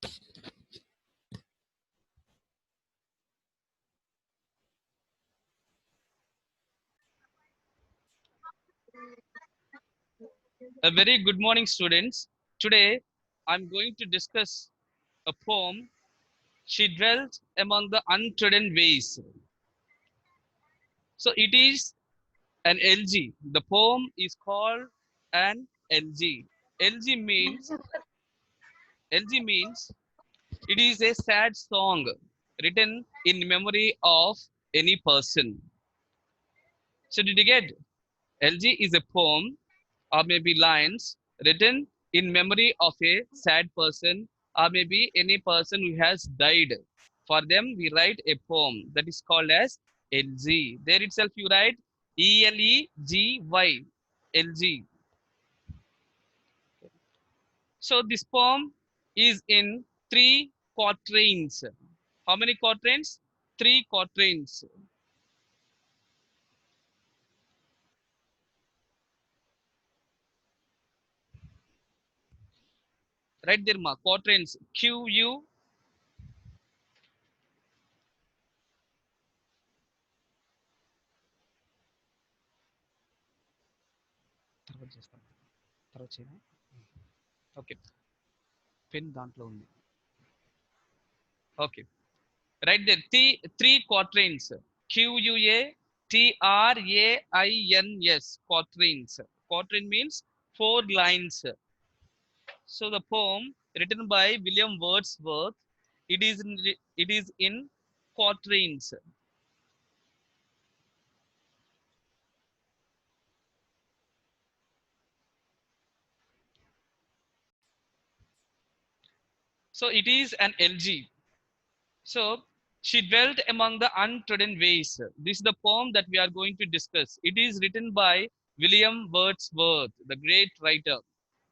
A very good morning, students. Today, I'm going to discuss a poem. She dwelt among the untrodden ways. So it is an LG. The poem is called an LG. LG means LG means it is a sad song written in memory of any person. So did you get? LG is a poem or maybe lines written in memory of a sad person or maybe any person who has died. For them, we write a poem that is called as LG. There itself, you write ELEGY, LG. So this poem is in three quatrains. How many quatrains? Three quatrains. Right there, ma. Quatrains. QU. Okay. Pen దాంట్లో ఉంది. Okay. Right there, three quatrains. QUATRAINS, quatrains. Quatrain means four lines. So the poem written by William Wordsworth, it is in quatrains. So it is an LG. So she dwelt among the untrodden ways. This is the poem that we are going to discuss. It is written by William Wordsworth, the great writer.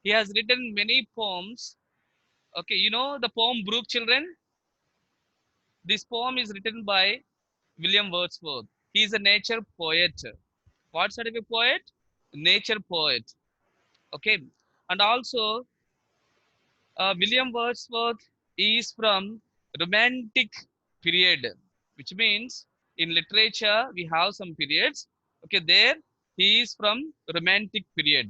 He has written many poems. Okay, you know the poem Brook Children? This poem is written by William Wordsworth. He is a nature poet. What sort of a poet? Nature poet. Okay, and also William Wordsworth is from Romantic period, which means in literature we have some periods. Okay, there he is from Romantic period.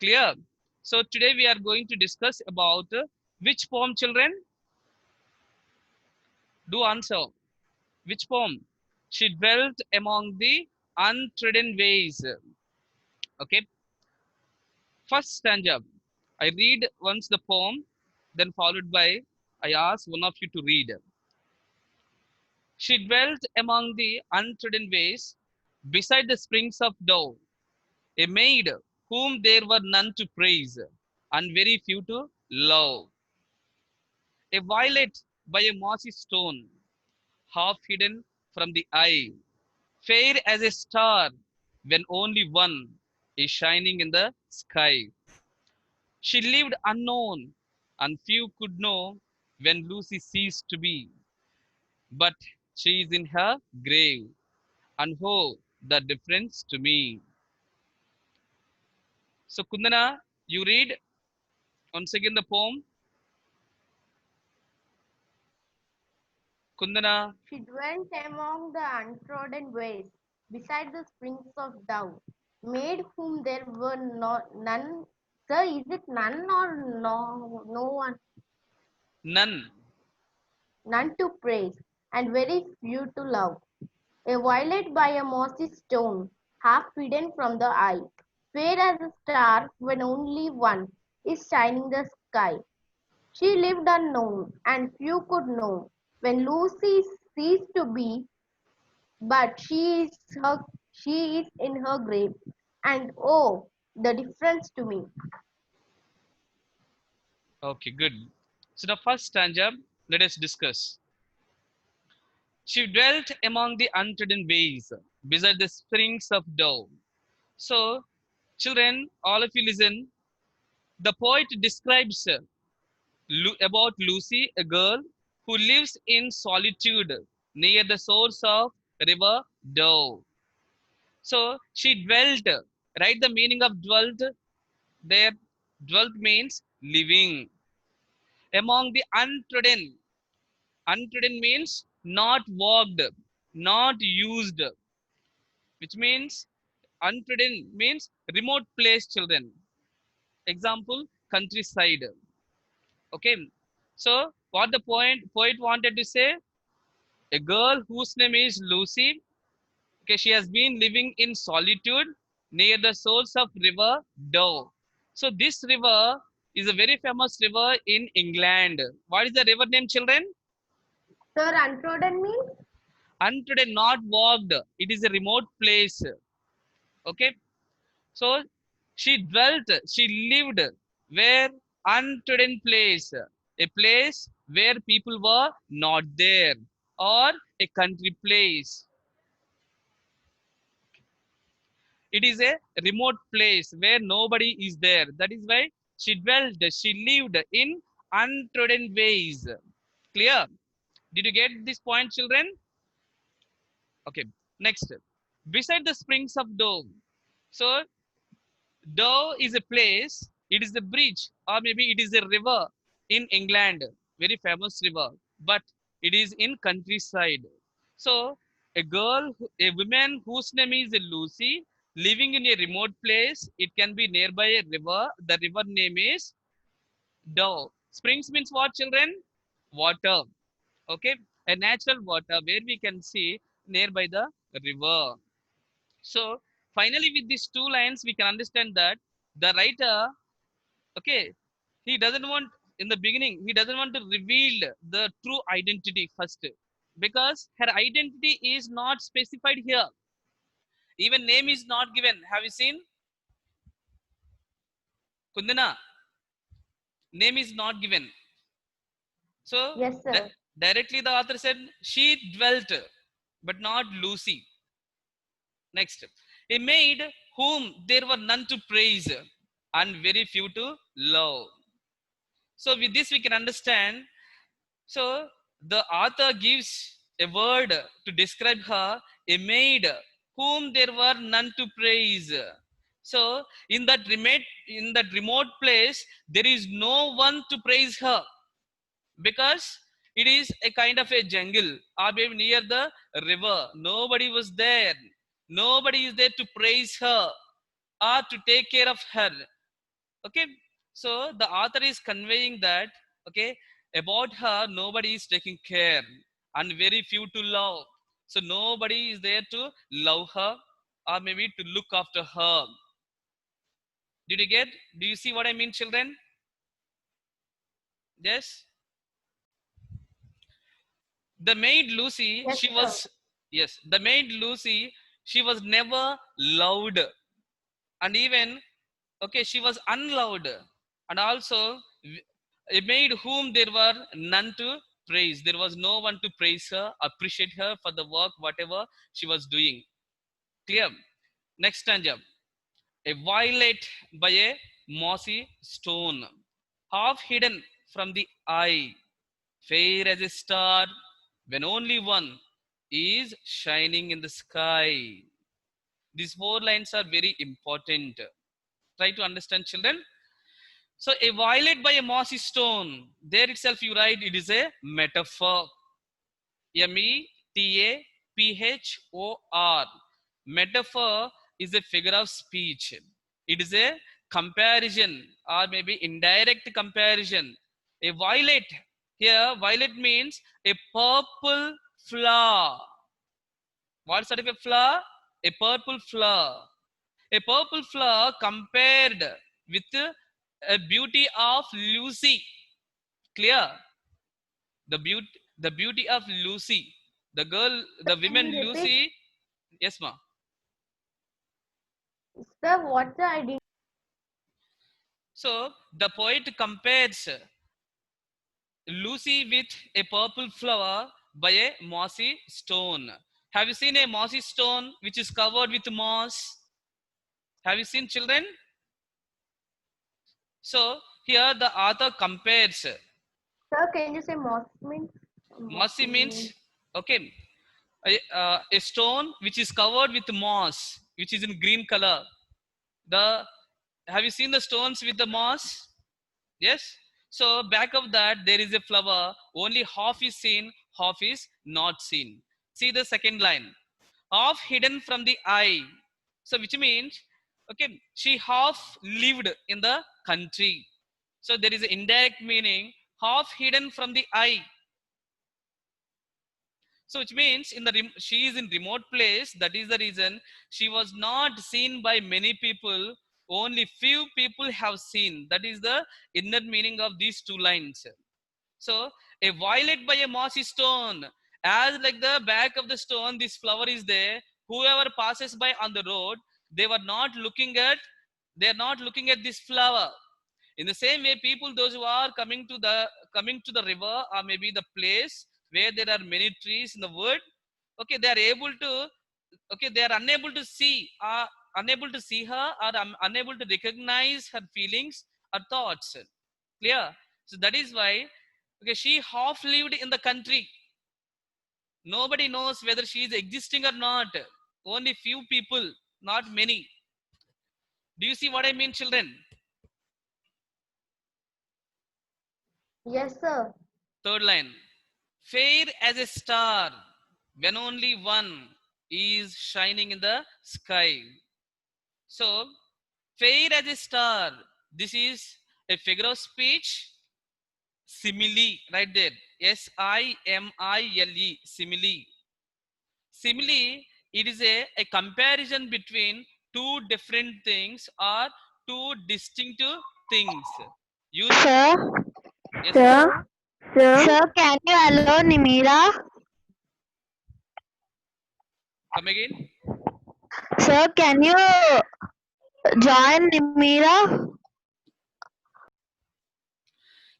Clear? So today we are going to discuss about which poem, children? Do answer. Which poem? She dwelt among the untrodden ways. Okay. First stanza. I read once the poem, then followed by I ask one of you to read. She dwelt among the untrodden ways, beside the springs of Dow, a maid whom there were none to praise, and very few to love. A violet by a mossy stone, half hidden from the eye, fair as a star when only one is shining in the sky. She lived unknown, and few could know when Lucy ceased to be. But she is in her grave, and oh, the difference to me. So, Kundana, you read once again the poem. Kundana, She dwelt among the untrodden ways, beside the springs of Dow, maid whom there were none. Sir, is it none or no one? none. None to praise, and very few to love. A violet by a mossy stone, half hidden from the eye, fair as a star when only one is shining the sky. She lived unknown, and few could know when Lucy ceased to be. But she is in her grave, and oh, the difference to me. Okay, good. So, the first stanza, let us discuss. She dwelt among the untrodden ways, beside the springs of Dow. So, children, all of you listen. The poet describes about Lucy, a girl who lives in solitude near the source of river Dow. So she dwelt. Write the meaning of dwelt there. Dwelt means living. among the untrodden. Untrodden means not walked, not used, which means untrodden means remote place children. Example, countryside. Okay. So what the poet wanted to say, a girl whose name is Lucy. Okay, she has been living in solitude near the source of river Dove. So this river is a very famous river in England. What is the river name, children? Sir, untrodden means? Untrodden, not walked. It is a remote place. Okay. So she lived where untrodden place, a place where people were not there, or a country place. It is a remote place where nobody is there. That is why she lived in untrodden ways. Clear? Did you get this point, children? Okay. Next, beside the springs of Dove. So Dove is a place, it is a bridge, or maybe it is a river in England, very famous river, but it is in countryside. So a woman whose name is Lucy, living in a remote place, it can be nearby a river. The river name is Dove. Springs means what, children? Water. Okay, a natural water where we can see nearby the river. So finally, with these two lines, we can understand that the writer, okay, he doesn't want in the beginning, he doesn't want to reveal the true identity first, because her identity is not specified here. Even name is not given. Have you seen? Kundana, name is not given. So Yes, sir. directly the author said she dwelt, but not Lucy. Next, a maid whom there were none to praise and very few to love. So with this we can understand. So the author gives a word to describe her, a maid whom there were none to praise. So in that remote place, there is no one to praise her, because it is a kind of a jungle or maybe near the river. Nobody was there. Nobody is there to praise her or to take care of her. Okay, so the author is conveying that, okay, about her nobody is taking care and very few to love. So nobody is there to love her or maybe to look after her. Did you get? Do you see what I mean, children? Yes. The maid Lucy, Yes, she sir. was, yes, the maid Lucy, she was never loved, and even, okay, she was unloved, and also a maid whom there were none to praise. There was no one to praise her, appreciate her for the work, whatever she was doing. Clear? Next stanza. A violet by a mossy stone, half hidden from the eye, fair as a star, when only one is shining in the sky. These four lines are very important. Try to understand, children. So, a violet by a mossy stone, there itself you write it is a metaphor. Metaphor. Metaphor is a figure of speech. It is a comparison or maybe indirect comparison. A violet, here, violet means a purple flower. What sort of a flower? A purple flower. A purple flower compared with a beauty of Lucy. Clear? The beauty of Lucy. The girl, Sir, the can woman you repeat? Lucy. Yes, ma. Sir, what's the idea? So the poet compares Lucy with a purple flower by a mossy stone. Have you seen a mossy stone which is covered with moss? Have you seen, children? So here the author compares. Sir, can you say moss means? Mossy Mossy means, means. okay, a stone which is covered with moss, which is in green color. The Have you seen the stones with the moss? Yes. So back of that, there is a flower. Only half is seen, half is not seen. See the second line. Half hidden from the eye. So which means, okay, she half lived in the country. So there is an indirect meaning, half hidden from the eye. So which means she is in remote place. That is the reason she was not seen by many people. Only few people have seen. That is the inner meaning of these two lines. So a violet by a mossy stone, as like the back of the stone, this flower is there. Whoever passes by on the road, they were not looking at. They are not looking at this flower. In the same way, people those who are coming to the river or maybe the place where there are many trees in the wood, okay, they are able to, okay, they are unable to see her or unable to recognize her feelings or thoughts. Clear? So that is why, okay, she half lived in the country. Nobody knows whether she is existing or not. Only few people, not many. Do you see what I mean, children? Yes, sir. Third line. Fair as a star when only one is shining in the sky. So, fair as a star. This is a figure of speech. Simile, right there. Simile. Simile. Simile, it is a comparison between two different things or two distinctive things. Used, Sir, yes, sir, Sir, sir, can you allow Nimira? come again. Sir, can you join Nimira?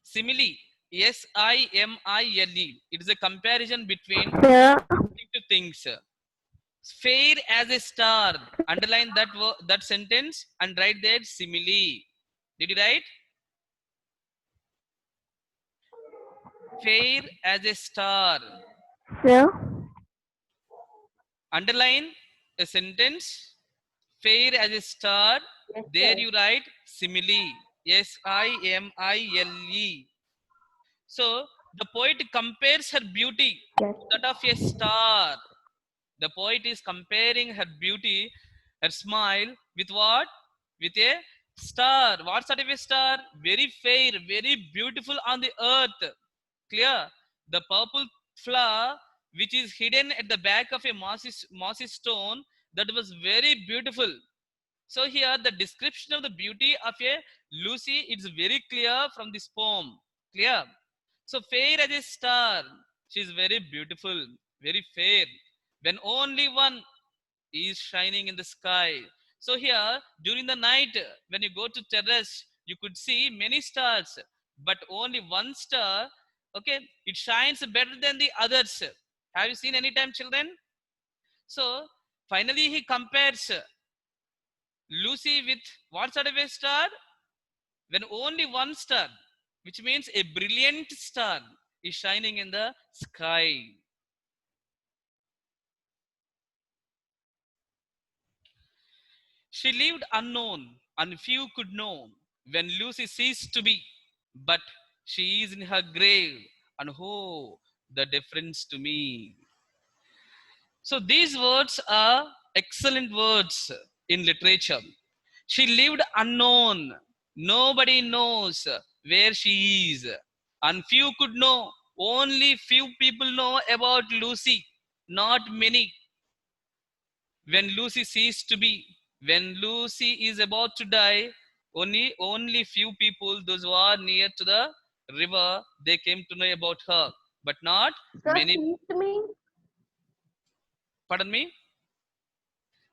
Simile, Simile. It is a comparison between Sir, two things. Fair as a star. Underline that sentence and write there simile. Did you write? Fair as a star. sir, Underline a sentence. Fair as a star. yes, There sir. you write simile. Simile. So the poet compares her beauty Yes. to that of a star. The poet is comparing her beauty, her smile, with what? With a star. What sort of a star? Very fair, very beautiful on the earth. Clear? The purple flower, which is hidden at the back of a mossy stone, that was very beautiful. So here the description of the beauty of a Lucy is very clear from this poem. Clear? So fair as a star, she is very beautiful, very fair. When only one is shining in the sky. So here during the night, when you go to terrace, you could see many stars, but only one star. Okay, it shines better than the others. Have you seen any time, children? So finally, he compares Lucy with what sort of a star? When only one star, which means a brilliant star, is shining in the sky. She lived unknown, and few could know when Lucy ceased to be. But she is in her grave, and oh, the difference to me. So these words are excellent words in literature. She lived unknown. Nobody knows where she is. And few could know. Only few people know about Lucy. Not many. When Lucy ceased to be, when Lucy is about to die, only few people, those who are near to the river, they came to know about her. But not Sir, many. ceased means Pardon me?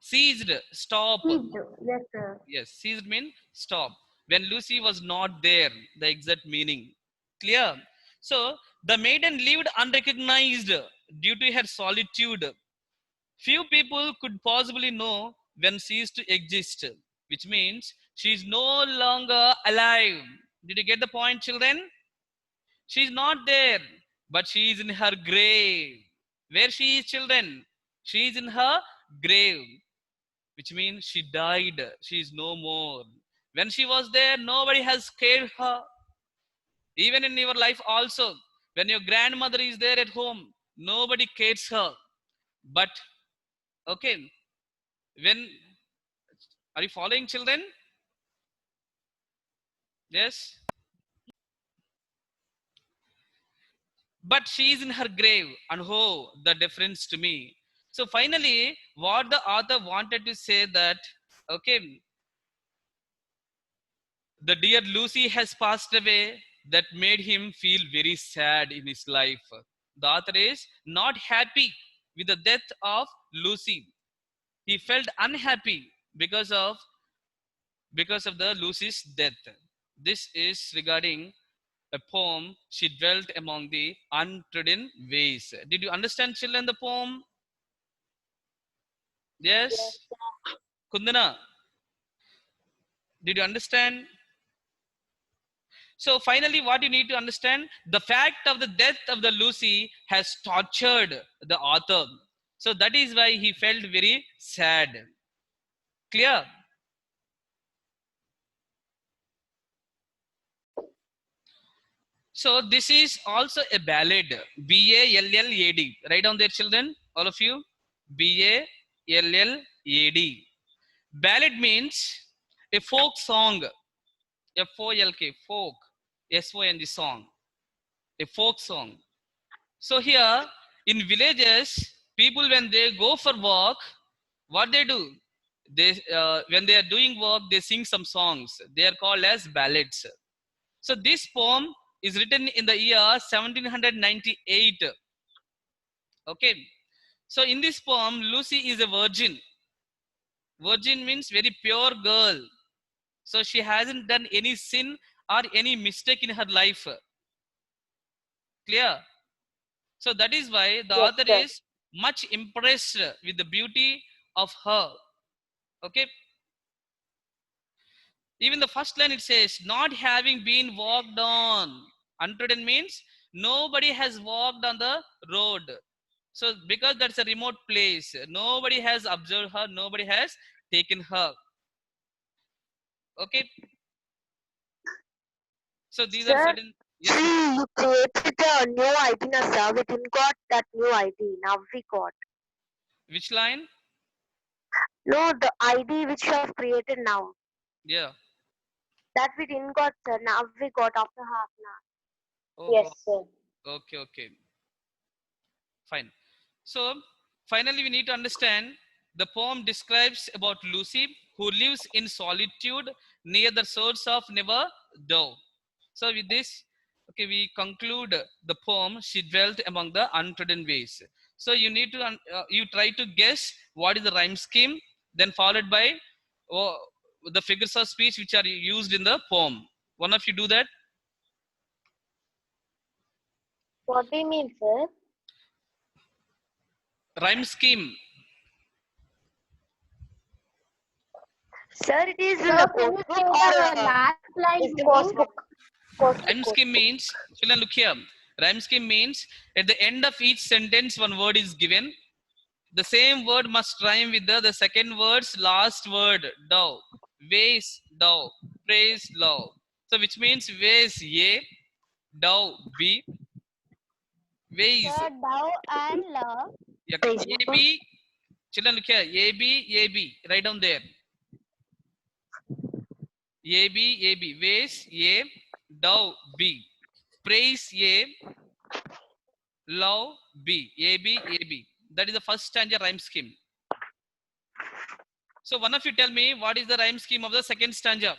Seized, stop. ceased. Yes, sir. Yes, seized mean stop. When Lucy was not there, the exact meaning. Clear? So the maiden lived unrecognized due to her solitude. Few people could possibly know when she ceased to exist, which means she is no longer alive. Did you get the point, children? She is not there, but she is in her grave. Where she is, children? She is in her grave, which means she died. She is no more. When she was there, nobody has scared her. Even in your life also, when your grandmother is there at home, nobody cares her. But okay, when are you following, children? Yes. But she is in her grave, and oh, the difference to me. So finally, what the author wanted to say that, okay, the dear Lucy has passed away, that made him feel very sad in his life. The author is not happy with the death of Lucy. He felt unhappy because of the Lucy's death. This is regarding a poem, She Dwelt Among the Untrodden Ways. Did you understand, children, the poem? Yes. Kundana, did you understand? So finally, what you need to understand, the fact of the death of the Lucy has tortured the author. So that is why he felt very sad. Clear? So this is also a ballad. B-A-L-L-A-D. Write down there, children, all of you. B-A-L-L-A-D. Ballad means a folk song. F-O-L-K, folk. S-O-N-G, song. A folk song. So here in villages, people when they go for work, what they do? They when they are doing work, they sing some songs. They are called as ballads. So this poem is written in the year 1798. Okay. So in this poem, Lucy is a virgin. Virgin means very pure girl. So she hasn't done any sin or any mistake in her life. Clear? So that is why the Yes, author sir. is much impressed with the beauty of her. Okay. Even the first line it says, not having been walked on. Untrodden means nobody has walked on the road. So because that's a remote place, nobody has observed her, nobody has taken her. Okay. So these are Sir, certain. Yes, ma'am. see, you created a new ID now, sir. We didn't got that new ID. Now we got. Which line? No, the ID which you have created now. Yeah. That we didn't got, sir. Now we got after half an hour. Oh, Yes, oh, sir. okay, okay. Fine. So finally, we need to understand the poem describes about Lucy who lives in solitude near the source of Never Dove. So with this, okay, we conclude the poem. She dwelt among the untrodden ways. So you need to you try to guess what is the rhyme scheme, then followed by oh, the figures of speech which are used in the poem. One of you do that. What do you mean, sir? Rhyme scheme. Sir, it is in Sir, the can you course say book the or last line is the again? course book? Course book, Rhyme course scheme book. means, children, look here. Rhyme scheme means at the end of each sentence, one word is given. The same word must rhyme with the second word's last word. Dove, ways, dove, praise, love. So which means ways A, dove B, ways. Sir, thou and love. Yeah, Praise A B. Children, look here. A B, A B. Write down there. A B, A B. Ways A, dove B, praise A, love B, A B, A B. That is the first stanza rhyme scheme. So one of you tell me what is the rhyme scheme of the second stanza.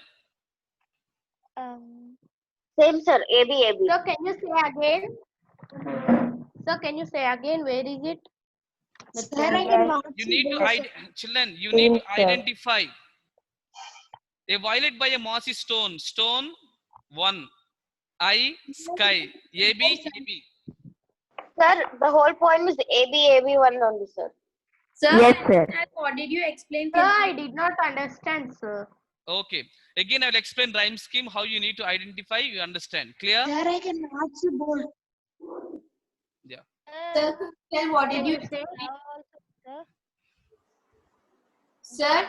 Same, sir. AB, AB. Sir, can you say again? Sir, can you say again? Where is it? The Sir, I stanza. cannot You see need to the children. You need same, to sir. identify a violet by a mossy stone. Stone one. I sky. A B A B. Sir, the whole point is AB, AB one only, sir. Sir, Yes, can sir. I ask what did you explain? Sir, I did not understand, sir. Okay. Again, I will explain rhyme scheme how you need to identify. You understand? Clear? Sir, I cannot see bold. Yeah. Sir, tell what did Can you you say? Sir?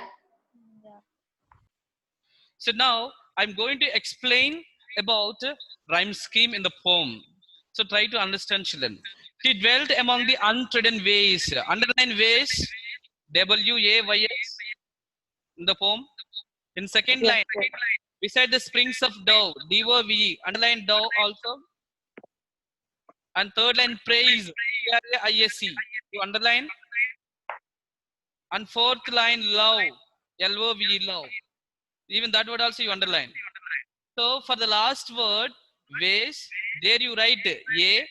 So now I'm going to explain about rhyme scheme in the poem. So try to understand, children. She dwelt among the untrodden ways. Underline ways, WAYS, in the poem. In second Yes, line, sir. beside the springs of Dove, DOVE, underline Dove also. And third line, praise, PRAISE, you underline. And fourth line, love, LOVE, love. Even that word also you underline. So for the last word, ways, there you write A,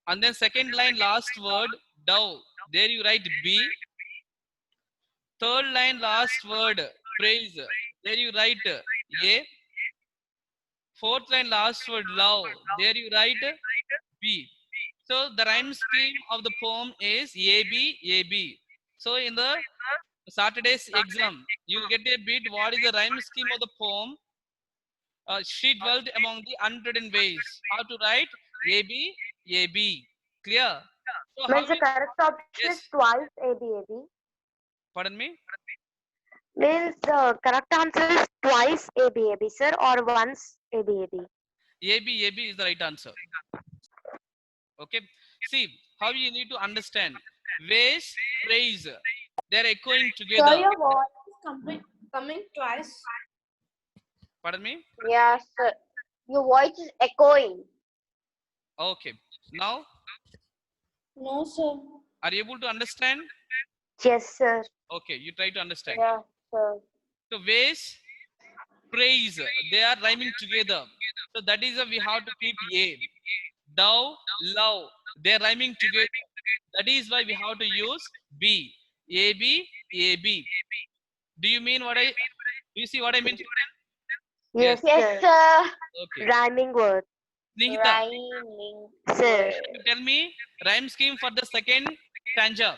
and then second line last word, dove, there you write B. Third line last word, praise, there you write A. Fourth line last word, love, there you write B. So the rhyme scheme of the poem is AB, AB. So in the Saturday's exam, you will get a bit what is the rhyme scheme of the poem. She dwelt among the untrodden ways. How to write? AB, AB. Clear? So how Means the will, correct option is yes, twice ABAB. pardon me? Means the correct answer is twice ABAB, sir, or once ABAB. AB, AB is the right answer. Okay. See, how you need to understand. Ways, praise. They're echoing Sir, together. your voice is coming twice. Pardon me? Yes, sir. Your voice is echoing. Okay. Now, No, sir. are you able to understand? Yes, sir. Okay, you try to understand. Yeah, sir. So, ways, praise, they are rhyming together. So, that is why we have to keep A. Thou, love, they are rhyming together. That is why we have to use B. A, B, A, B. Do you mean what I, do you see what I mean? Yes. Yes, sir. Okay. Rhyming word. Snehita, Rhyming sir. you tell me rhyme scheme for the second stanza.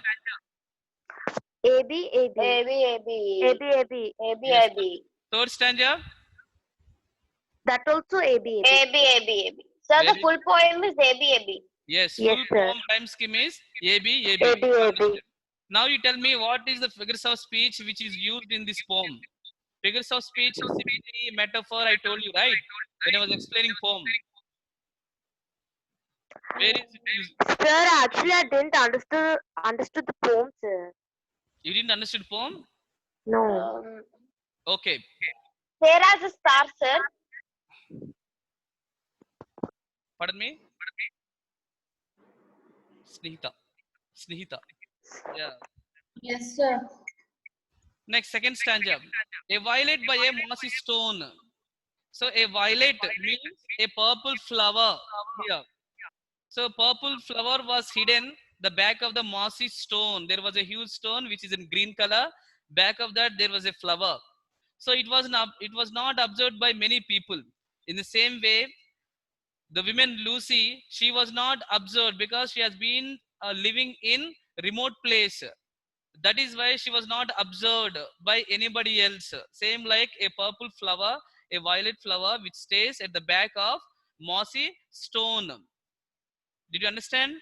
ABAB. ABAB. ABAB. Yes. ABAB. Third stanza. That also ABAB. ABAB. Sir, the Very, full poem is ABAB. yes, Yes, full sir. poem rhyme scheme is A, B, A, B. ABAB. Now you tell me what is the figures of speech which is used in this poem. Figures of speech, simile, metaphor, I told you, right? When I was explaining poem. Where is it used? Sir, actually I didn't understood the poem, sir. You didn't understand poem? No. Okay. Where as a star, sir? Pardon me? Snehita. Snehita. Yeah. Yes, sir. Next, second stanza. A violet by a mossy stone. So a violet means a purple flower here. So purple flower was hidden the back of the mossy stone. There was a huge stone which is in green color. Back of that there was a flower. So it was not observed by many people. In the same way, the woman Lucy, she was not observed because she has been living in remote place. That is why she was not observed by anybody else. Same like a purple flower, a violet flower which stays at the back of mossy stone. Did you understand?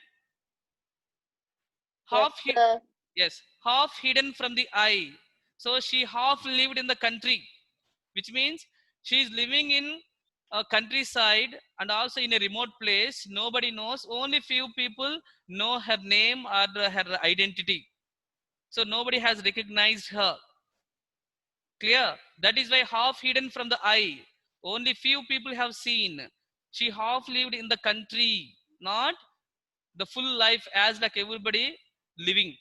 Half hid, Sir. yes, half hidden from the eye. So she half lived in the country, which means she is living in a countryside and also in a remote place. Nobody knows. Only few people know her name or her identity. So nobody has recognized her. Clear? That is why half hidden from the eye. Only few people have seen. She half lived in the country, not the full life as like everybody living.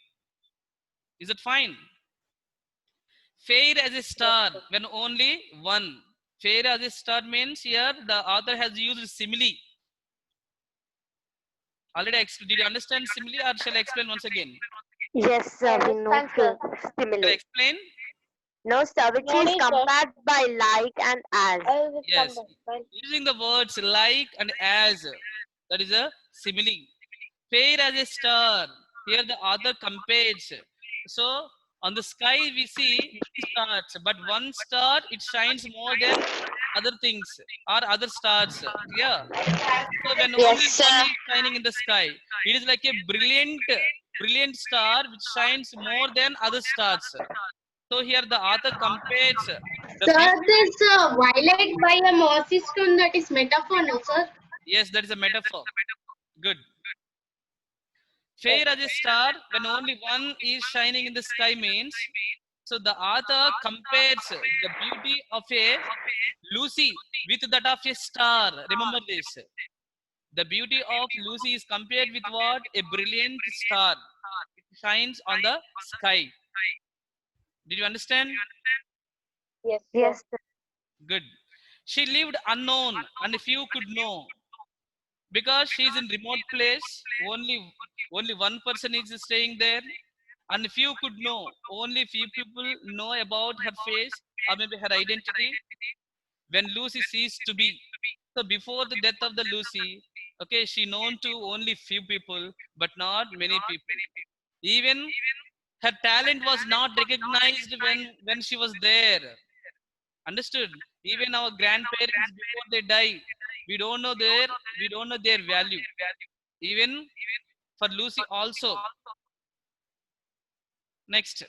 Is it fine? Fair as a star when only one. Fair as a star means here the author has used simile. Already, did you understand simile or shall I explain once again? Yes, sir. We know Shall I similar. explain? No, sir. Which No is need, sir. compared by like and as. Yes. Using the words like and as, that is a simile. Fair as a star. Here the author compares. So on the sky we see many stars, but one star it shines more than other things or other stars. Clear? So when Yes, only one sir. is shining in the sky, it is like a brilliant star which shines more than other stars. So here the author compares The Sir, beauty, this violet by a mossy stone, that is metaphor, no, sir? yes, that is a metaphor. Good. Fair as a star when only one is shining in the sky means, so the author compares the beauty of a Lucy with that of a star. Remember this. The beauty of Lucy is compared with what? A brilliant star. It shines on the sky. Did you understand? Yes, sir. Good. She lived unknown and few could know. Because she is in remote place, only one person is staying there, and few could know. Only few people know about her face or maybe her identity when Lucy ceased to be. So before the death of the Lucy, okay, she known to only few people but not many people. Even her talent was not recognized when she was there. Understood? Even our grandparents before they die, we don't know their we don't know their value. Even for Lucy also. Next.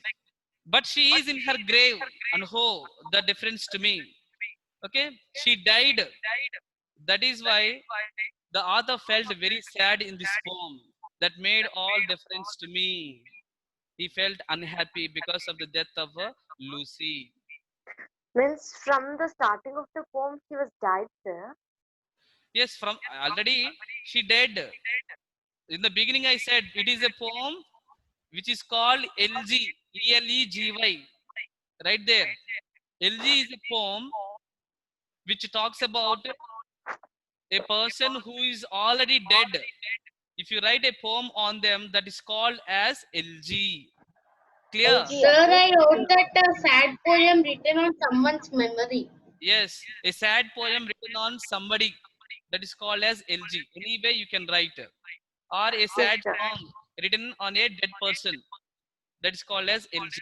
But she is in her grave, and oh, the difference to me. Okay, she died. That is why the author felt very sad in this poem. That made all difference to me. He felt unhappy because of the death of Lucy. Means from the starting of the poem, she was died, sir. Yes, from already she dead. In the beginning, I said it is a poem which is called LG, ELEGY. Right there. LG is a poem which talks about a person who is already dead. If you write a poem on them, that is called as LG. Clear? Sir, I wrote that a sad poem written on someone's memory. Yes. A sad poem written on somebody, that is called as LG. Anyway, you can write. Or a Yes, sad sir. song written on a dead person, that is called as LG.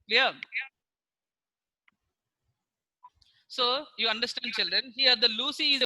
Clear? So you understand, children. Here, the Lucy is